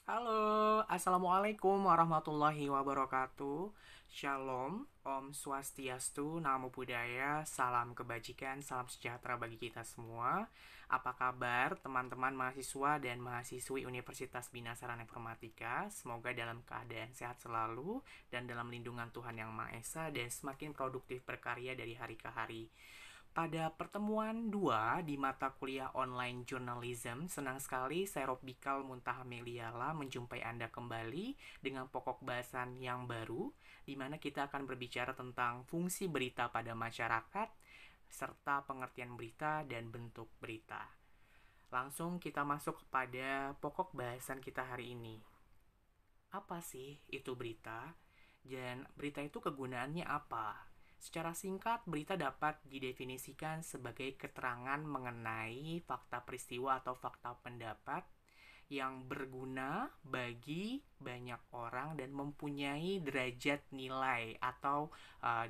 Halo, Assalamualaikum warahmatullahi wabarakatuh. Shalom, Om Swastiastu, Namo Buddhaya, salam kebajikan, salam sejahtera bagi kita semua. Apa kabar teman-teman mahasiswa dan mahasiswi Universitas Bina Sarana Informatika? Semoga dalam keadaan sehat selalu dan dalam lindungan Tuhan Yang Maha Esa dan semakin produktif berkarya dari hari ke hari. Pada pertemuan 2 di mata kuliah online journalism, senang sekali saya Robikal Muntaha Meliala menjumpai Anda kembali dengan pokok bahasan yang baru, di mana kita akan berbicara tentang fungsi berita pada masyarakat, serta pengertian berita dan bentuk berita. Langsung kita masuk kepada pokok bahasan kita hari ini. Apa sih itu berita? Dan berita itu kegunaannya apa? Secara singkat, berita dapat didefinisikan sebagai keterangan mengenai fakta peristiwa atau fakta pendapat yang berguna bagi banyak orang dan mempunyai derajat nilai atau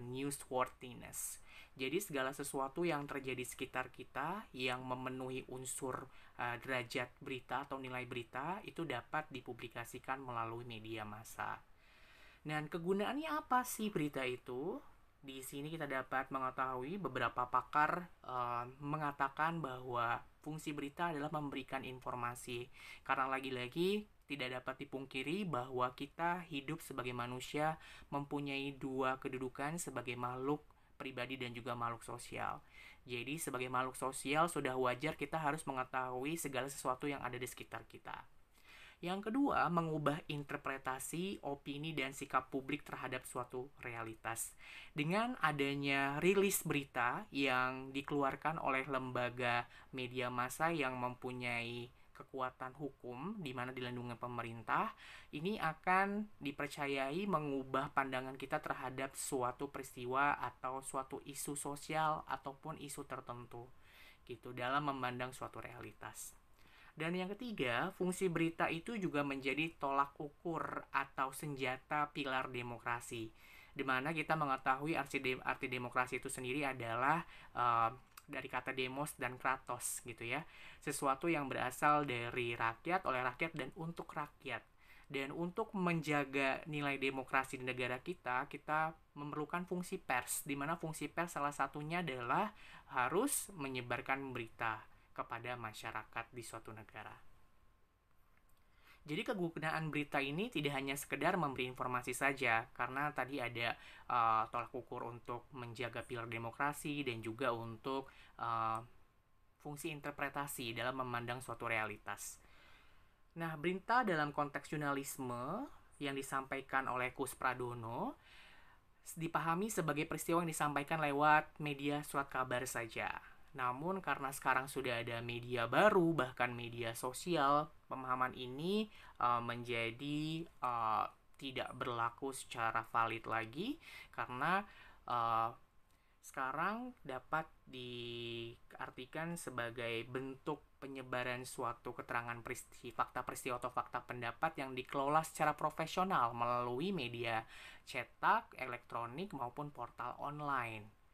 newsworthiness. Jadi segala sesuatu yang terjadi di sekitar kita yang memenuhi unsur derajat berita atau nilai berita itu dapat dipublikasikan melalui media massa. Dan kegunaannya apa sih berita itu? Di sini kita dapat mengetahui beberapa pakar mengatakan bahwa fungsi berita adalah memberikan informasi. Karena lagi-lagi tidak dapat dipungkiri bahwa kita hidup sebagai manusia mempunyai dua kedudukan sebagai makhluk pribadi dan juga makhluk sosial. Jadi sebagai makhluk sosial sudah wajar kita harus mengetahui segala sesuatu yang ada di sekitar kita. Yang kedua, mengubah interpretasi, opini, dan sikap publik terhadap suatu realitas. Dengan adanya rilis berita yang dikeluarkan oleh lembaga media massa yang mempunyai kekuatan hukum di mana dilindungi pemerintah, ini akan dipercayai mengubah pandangan kita terhadap suatu peristiwa atau suatu isu sosial ataupun isu tertentu gitu dalam memandang suatu realitas. Dan yang ketiga, fungsi berita itu juga menjadi tolak ukur atau senjata pilar demokrasi. Di mana kita mengetahui arti demokrasi itu sendiri adalah dari kata demos dan kratos gitu ya. Sesuatu yang berasal dari rakyat, oleh rakyat, dan untuk rakyat. Dan untuk menjaga nilai demokrasi di negara kita, kita memerlukan fungsi pers, di mana fungsi pers salah satunya adalah harus menyebarkan berita kepada masyarakat di suatu negara. Jadi kegunaan berita ini tidak hanya sekedar memberi informasi saja, karena tadi ada tolak ukur untuk menjaga pilar demokrasi dan juga untuk fungsi interpretasi dalam memandang suatu realitas. Nah, berita dalam konteks jurnalisme yang disampaikan oleh Kus Pradono dipahami sebagai peristiwa yang disampaikan lewat media surat kabar saja. Namun karena sekarang sudah ada media baru, bahkan media sosial, pemahaman ini menjadi tidak berlaku secara valid lagi karena sekarang dapat diartikan sebagai bentuk penyebaran suatu keterangan fakta peristiwa atau fakta pendapat yang dikelola secara profesional melalui media cetak, elektronik, maupun portal online.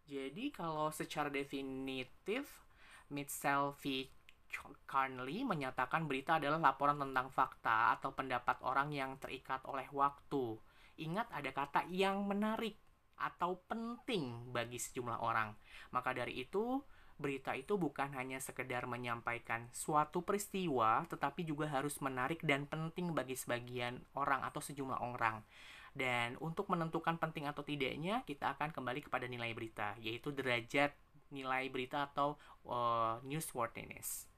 Jadi kalau secara definitif, Mitchell V. Carnley menyatakan berita adalah laporan tentang fakta atau pendapat orang yang terikat oleh waktu. Ingat ada kata yang menarik atau penting bagi sejumlah orang. Maka dari itu, berita itu bukan hanya sekedar menyampaikan suatu peristiwa, tetapi juga harus menarik dan penting bagi sebagian orang atau sejumlah orang. Dan untuk menentukan penting atau tidaknya, kita akan kembali kepada nilai berita, yaitu derajat nilai berita atau newsworthiness.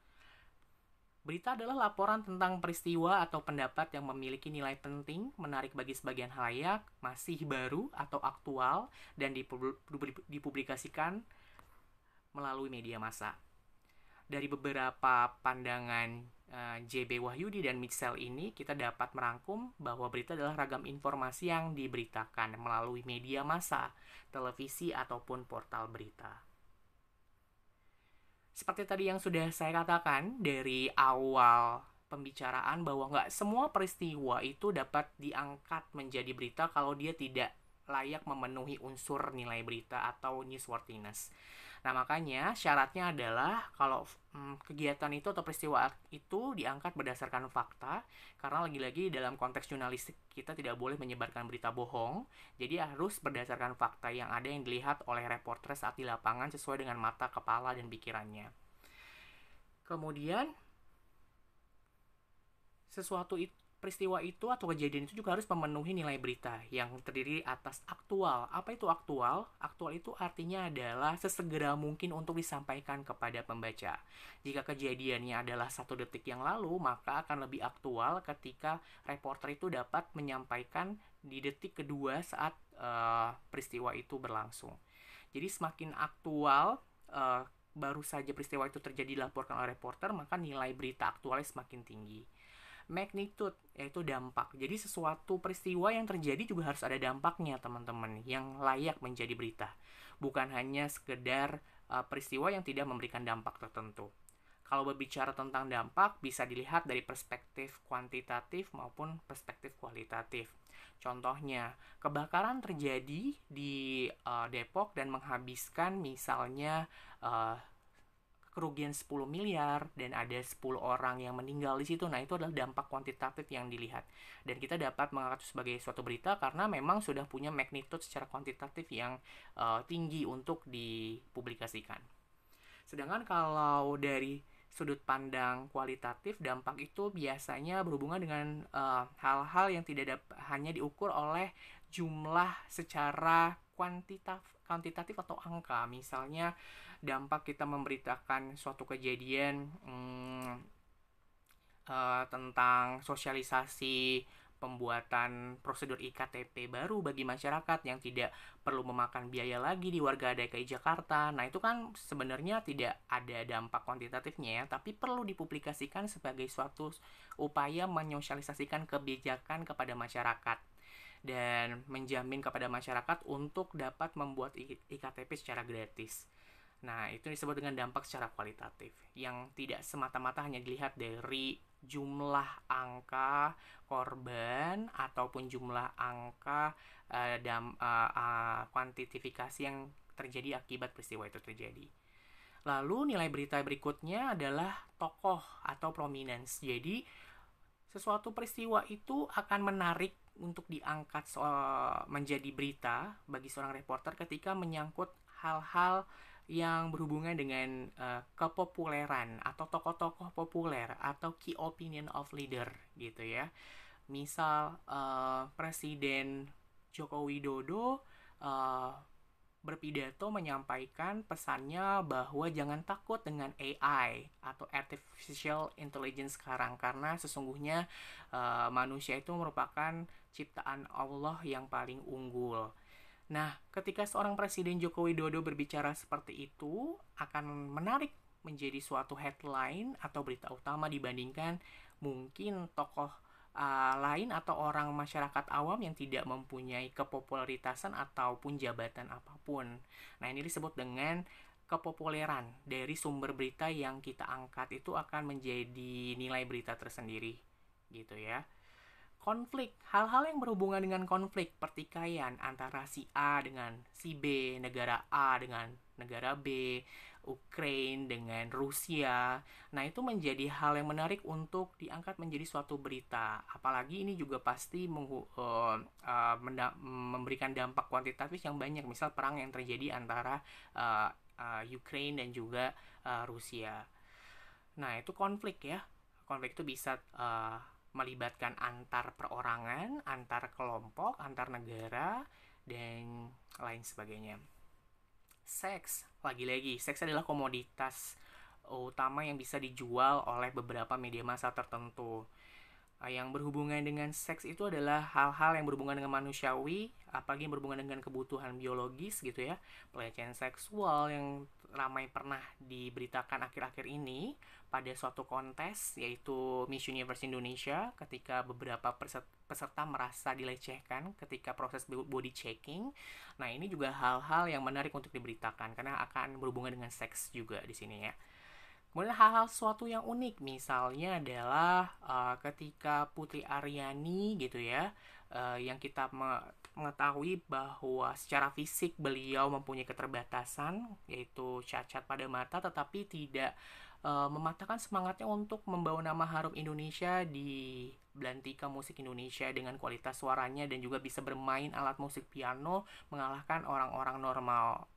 Berita adalah laporan tentang peristiwa atau pendapat yang memiliki nilai penting, menarik bagi sebagian halayak, masih baru atau aktual, dan dipublikasikan melalui media massa. Dari beberapa pandangan J.B. Wahyudi dan Mitchell ini, kita dapat merangkum bahwa berita adalah ragam informasi yang diberitakan melalui media massa, televisi, ataupun portal berita. Seperti tadi yang sudah saya katakan dari awal pembicaraan bahwa nggak semua peristiwa itu dapat diangkat menjadi berita kalau dia tidak layak memenuhi unsur nilai berita atau newsworthiness. Nah, makanya syaratnya adalah kalau kegiatan itu atau peristiwa itu diangkat berdasarkan fakta, karena lagi-lagi dalam konteks jurnalistik kita tidak boleh menyebarkan berita bohong, jadi harus berdasarkan fakta yang ada yang dilihat oleh reporter saat di lapangan sesuai dengan mata, kepala, dan pikirannya. Kemudian, sesuatu itu peristiwa itu atau kejadian itu juga harus memenuhi nilai berita yang terdiri atas aktual. Apa itu aktual? Aktual itu artinya adalah sesegera mungkin untuk disampaikan kepada pembaca. Jika kejadiannya adalah 1 detik yang lalu, maka akan lebih aktual ketika reporter itu dapat menyampaikan di detik kedua saat peristiwa itu berlangsung. Jadi semakin aktual baru saja peristiwa itu terjadi dilaporkan oleh reporter, maka nilai berita aktualnya semakin tinggi. Magnitude, yaitu dampak. Jadi sesuatu peristiwa yang terjadi juga harus ada dampaknya, teman-teman, yang layak menjadi berita. Bukan hanya sekedar peristiwa yang tidak memberikan dampak tertentu. Kalau berbicara tentang dampak, bisa dilihat dari perspektif kuantitatif maupun perspektif kualitatif. Contohnya, kebakaran terjadi di Depok dan menghabiskan misalnya kerugian 10 miliar dan ada 10 orang yang meninggal di situ. Nah, itu adalah dampak kuantitatif yang dilihat. Dan kita dapat mengangkat sebagai suatu berita karena memang sudah punya magnitude secara kuantitatif yang tinggi untuk dipublikasikan. Sedangkan kalau dari sudut pandang kualitatif, dampak itu biasanya berhubungan dengan hal-hal yang tidak hanya diukur oleh jumlah secara kuantitatif atau angka. Misalnya dampak kita memberitakan suatu kejadian tentang sosialisasi pembuatan prosedur IKTP baru bagi masyarakat yang tidak perlu memakan biaya lagi di warga DKI Jakarta. Nah, itu kan sebenarnya tidak ada dampak kuantitatifnya ya, tapi perlu dipublikasikan sebagai suatu upaya menyosialisasikan kebijakan kepada masyarakat dan menjamin kepada masyarakat untuk dapat membuat IKTP secara gratis. Nah, itu disebut dengan dampak secara kualitatif, yang tidak semata-mata hanya dilihat dari jumlah angka korban ataupun jumlah angka kuantifikasi yang terjadi akibat peristiwa itu terjadi. Lalu nilai berita berikutnya adalah tokoh atau prominence. Jadi, sesuatu peristiwa itu akan menarik untuk diangkat menjadi berita bagi seorang reporter ketika menyangkut hal-hal yang berhubungan dengan kepopuleran atau tokoh-tokoh populer atau key opinion of leader gitu ya. Misal Presiden Joko Widodo berpidato menyampaikan pesannya bahwa jangan takut dengan AI atau artificial intelligence sekarang, karena sesungguhnya manusia itu merupakan ciptaan Allah yang paling unggul. Nah, ketika seorang Presiden Joko Widodo berbicara seperti itu, akan menarik menjadi suatu headline atau berita utama dibandingkan mungkin tokoh lain atau orang masyarakat awam yang tidak mempunyai kepopularitasan ataupun jabatan apapun. Nah, ini disebut dengan kepopuleran dari sumber berita yang kita angkat itu akan menjadi nilai berita tersendiri gitu ya. Konflik, hal-hal yang berhubungan dengan konflik pertikaian antara si A dengan si B, negara A dengan negara B, Ukraine dengan Rusia. Nah, itu menjadi hal yang menarik untuk diangkat menjadi suatu berita. Apalagi ini juga pasti memberikan dampak kuantitatif yang banyak. Misal perang yang terjadi antara Ukraine dan juga Rusia. Nah, itu konflik ya. Konflik itu bisa melibatkan antar perorangan, antar kelompok, antar negara, dan lain sebagainya. Seks, lagi-lagi, seks adalah komoditas utama yang bisa dijual oleh beberapa media massa tertentu. Yang berhubungan dengan seks itu adalah hal-hal yang berhubungan dengan manusiawi, apalagi yang berhubungan dengan kebutuhan biologis gitu ya. Pelecehan seksual yang ramai pernah diberitakan akhir-akhir ini pada suatu kontes yaitu Miss Universe Indonesia, ketika beberapa peserta merasa dilecehkan ketika proses body checking. Nah, ini juga hal-hal yang menarik untuk diberitakan karena akan berhubungan dengan seks juga di sini ya. Kemudian hal-hal sesuatu yang unik misalnya adalah ketika Putri Aryani gitu ya yang kita mengetahui bahwa secara fisik beliau mempunyai keterbatasan, yaitu cacat pada mata, tetapi tidak mematahkan semangatnya untuk membawa nama harum Indonesia di belantika musik Indonesia dengan kualitas suaranya dan juga bisa bermain alat musik piano mengalahkan orang-orang normal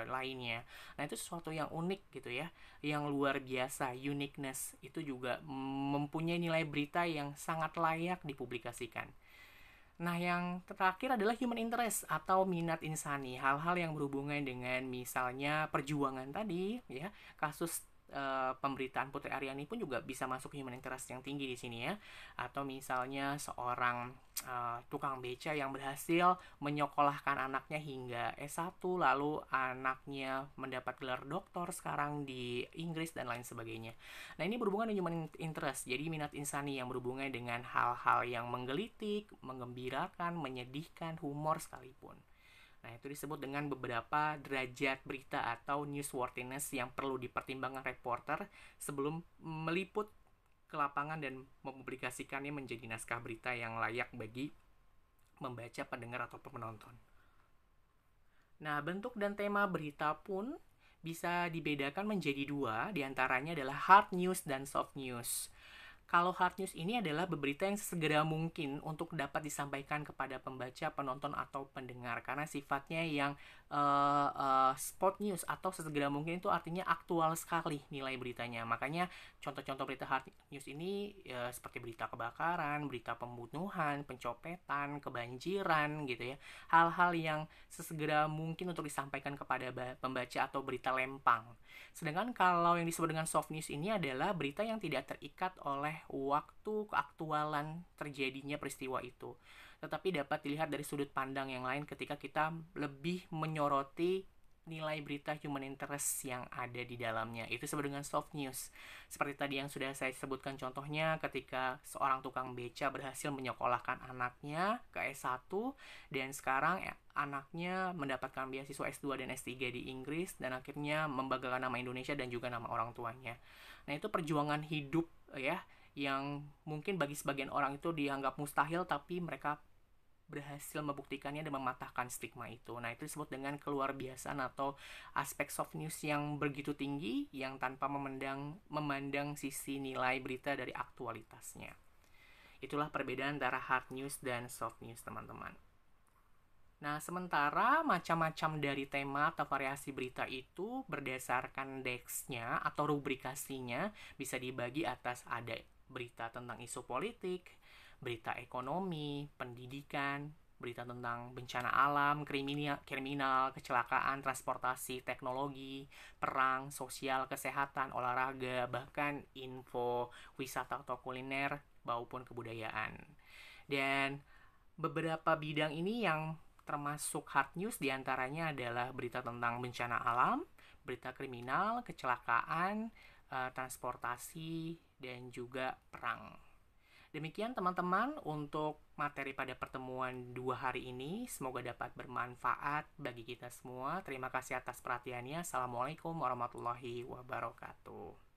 lainnya. Nah, itu sesuatu yang unik gitu ya, yang luar biasa, uniqueness itu juga mempunyai nilai berita yang sangat layak dipublikasikan. Nah, yang terakhir adalah human interest atau minat insani. Hal-hal yang berhubungan dengan misalnya perjuangan tadi, ya, kasus pemberitaan Putri Aryani pun juga bisa masuk human interest yang tinggi di sini ya. Atau misalnya seorang tukang beca yang berhasil menyekolahkan anaknya hingga S1, lalu anaknya mendapat gelar doktor sekarang di Inggris dan lain sebagainya. Nah, ini berhubungan dengan human interest, jadi minat insani yang berhubungan dengan hal-hal yang menggelitik, menggembirakan, menyedihkan, humor sekalipun. Nah, itu disebut dengan beberapa derajat berita atau newsworthiness yang perlu dipertimbangkan reporter sebelum meliput ke lapangan dan mempublikasikannya menjadi naskah berita yang layak bagi membaca, pendengar, ataupun penonton. Nah, bentuk dan tema berita pun bisa dibedakan menjadi dua, diantaranya adalah hard news dan soft news. Kalau hard news ini adalah berita yang sesegera mungkin untuk dapat disampaikan kepada pembaca, penonton, atau pendengar karena sifatnya yang spot news atau sesegera mungkin itu artinya aktual sekali nilai beritanya. Makanya contoh-contoh berita hard news ini seperti berita kebakaran, berita pembunuhan, pencopetan, kebanjiran gitu ya. Hal-hal yang sesegera mungkin untuk disampaikan kepada pembaca atau berita lempang. Sedangkan kalau yang disebut dengan soft news ini adalah berita yang tidak terikat oleh waktu keaktualan terjadinya peristiwa itu, tetapi dapat dilihat dari sudut pandang yang lain ketika kita lebih menyoroti nilai berita human interest yang ada di dalamnya. Itu disebut dengan soft news. Seperti tadi yang sudah saya sebutkan contohnya ketika seorang tukang beca berhasil menyekolahkan anaknya ke S1 dan sekarang anaknya mendapatkan beasiswa S2 dan S3 di Inggris dan akhirnya membanggakan nama Indonesia dan juga nama orang tuanya. Nah, itu perjuangan hidup ya yang mungkin bagi sebagian orang itu dianggap mustahil, tapi mereka berhasil membuktikannya dan mematahkan stigma itu. Nah, itu disebut dengan keluar biasaan atau aspek soft news yang begitu tinggi yang tanpa memandang sisi nilai berita dari aktualitasnya. Itulah perbedaan antara hard news dan soft news, teman-teman. Nah, sementara macam-macam dari tema atau variasi berita itu berdasarkan desk-nya atau rubrikasinya bisa dibagi atas ada berita tentang isu politik, berita ekonomi, pendidikan, berita tentang bencana alam, kriminal, kecelakaan, transportasi, teknologi, perang, sosial, kesehatan, olahraga, bahkan info, wisata atau kuliner, maupun kebudayaan. Dan beberapa bidang ini yang termasuk hard news diantaranya adalah berita tentang bencana alam, berita kriminal, kecelakaan, transportasi, dan juga perang. Demikian teman-teman untuk materi pada pertemuan 2 hari ini. Semoga dapat bermanfaat bagi kita semua. Terima kasih atas perhatiannya. Assalamualaikum warahmatullahi wabarakatuh.